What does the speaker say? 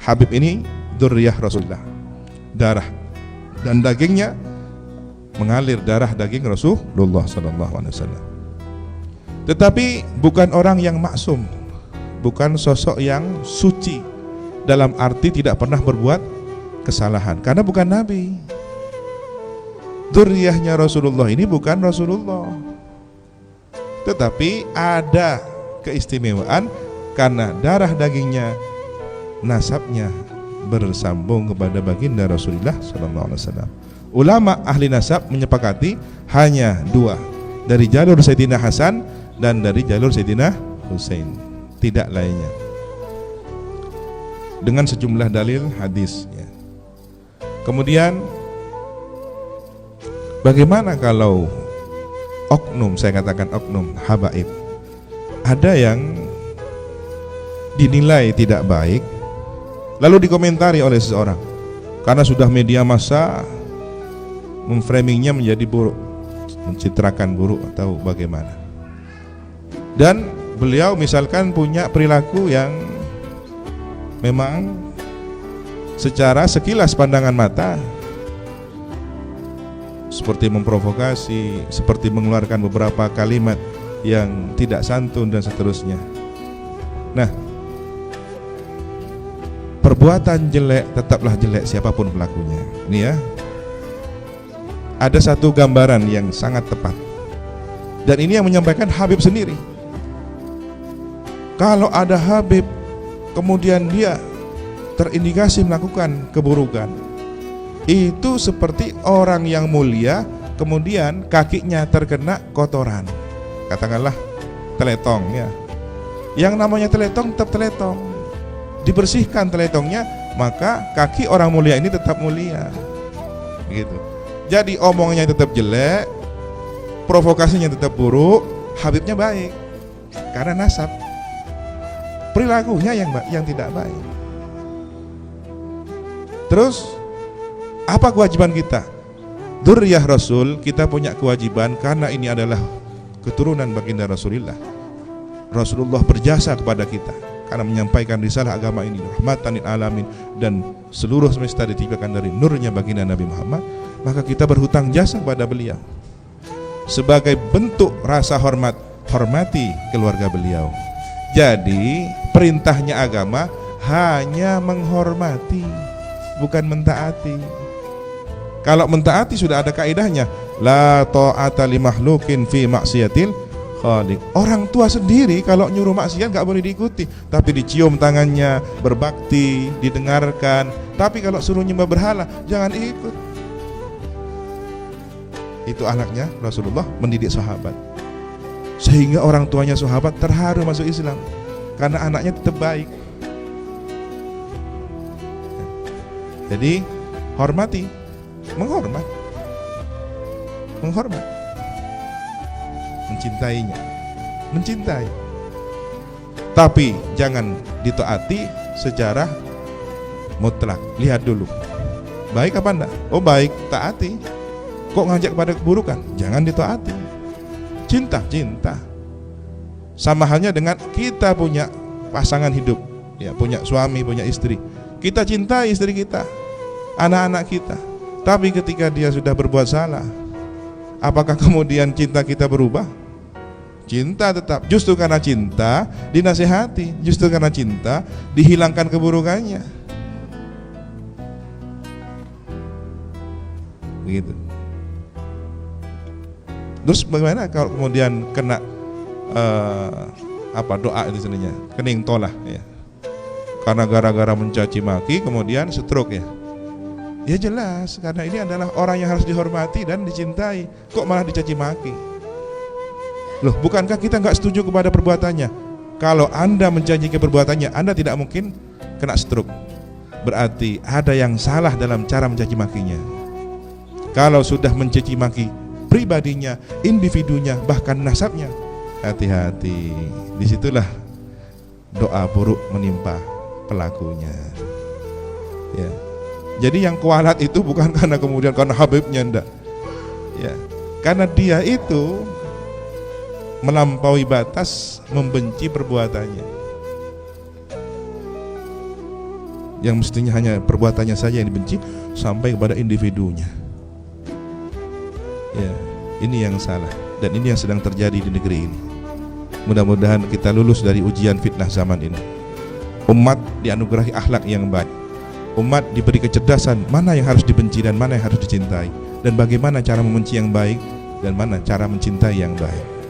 Habib ini dzurriyyah Rasulullah, darah dan dagingnya mengalir darah daging Rasulullah sallallahu alaihi wasallam. Tetapi bukan orang yang maksum, bukan sosok yang suci dalam arti tidak pernah berbuat kesalahan, karena bukan nabi. Dzurriyyahnya Rasulullah ini bukan Rasulullah, tetapi ada keistimewaan karena darah dagingnya, nasabnya bersambung kepada baginda Rasulullah sallallahu alaihi wasallam. Ulama ahli nasab menyepakati hanya dua, dari jalur Sayyidina Hasan dan dari jalur Sayyidina Husain, tidak lainnya, dengan sejumlah dalil hadis ya. Kemudian bagaimana kalau oknum, saya katakan oknum habaib, ada yang dinilai tidak baik lalu dikomentari oleh seseorang karena sudah media massa memframingnya menjadi buruk, mencitrakan buruk atau bagaimana, dan beliau misalkan punya perilaku yang memang secara sekilas pandangan mata seperti memprovokasi, seperti mengeluarkan beberapa kalimat yang tidak santun dan seterusnya. Nah, perbuatan jelek tetaplah jelek siapapun pelakunya. Ini ya, ada satu gambaran yang sangat tepat, dan ini yang menyampaikan Habib sendiri. Kalau ada Habib kemudian dia terindikasi melakukan keburukan, itu seperti orang yang mulia kemudian kakinya terkena kotoran, katakanlah teletong ya. Yang namanya teletong tetap teletong, dibersihkan teletongnya, maka kaki orang mulia ini tetap mulia gitu. Jadi omongnya tetap jelek, provokasinya tetap buruk, Habibnya baik karena nasab, perilakunya yang tidak baik. Terus apa kewajiban kita? Dzurriyyah Rasul, kita punya kewajiban karena ini adalah keturunan baginda Rasulullah. Rasulullah berjasa kepada kita karena menyampaikan risalah agama ini rahmatan lil alamin, dan seluruh semesta diciptakan dari nurnya baginda Nabi Muhammad. Maka kita berhutang jasa kepada beliau. Sebagai bentuk rasa hormat, hormati keluarga beliau. Jadi perintahnya agama hanya menghormati, bukan mentaati. Kalau mentaati sudah ada kaidahnya, la ta'ata li makhluqin fi maksiatil khaliq. Orang tua sendiri kalau nyuruh maksiat gak boleh diikuti, tapi dicium tangannya, berbakti, didengarkan. Tapi kalau suruh nyembah berhala, jangan ikut. Itu anaknya Rasulullah mendidik sahabat, sehingga orang tuanya sahabat terharu masuk Islam karena anaknya tetap baik. Jadi hormati, menghormat, mencintainya, mencintai, tapi jangan ditaati secara mutlak. Lihat dulu, baik apa enggak? Oh baik, taati. Kok ngajak pada keburukan? Jangan ditaati. Cinta. Sama halnya dengan kita punya pasangan hidup, ya, punya suami, punya istri. Kita cintai istri kita, anak-anak kita. Tapi ketika dia sudah berbuat salah, apakah kemudian cinta kita berubah? Cinta tetap. Justru karena cinta dinasihati, justru karena cinta dihilangkan keburukannya. Begitu. Terus bagaimana kalau kemudian kena doa itu sebenarnya kening tolah ya, karena gara-gara mencaci maki kemudian stroke ya. Ya jelas, karena ini adalah orang yang harus dihormati dan dicintai, kok malah dicaci maki. Loh, bukankah kita nggak setuju kepada perbuatannya? Kalau Anda menjanjikan perbuatannya, Anda tidak mungkin kena stroke. Berarti ada yang salah dalam cara mencaci makinya. Kalau sudah mencaci maki pribadinya, individunya, bahkan nasabnya, hati-hati. Disitulah doa buruk menimpa pelakunya. Ya. Jadi yang kualat itu bukan karena kemudian karena Habibnya, enggak. Ya. Karena dia itu melampaui batas, membenci perbuatannya. yang mestinya hanya perbuatannya saja yang dibenci, sampai kepada individunya. Ya, ini yang salah, dan ini yang sedang terjadi di negeri ini. Mudah-mudahan kita lulus dari ujian fitnah zaman ini. Umat dianugerahi akhlak yang baik. Umat diberi kecerdasan mana yang harus dibenci dan mana yang harus dicintai, dan bagaimana cara membenci yang baik dan mana cara mencintai yang baik.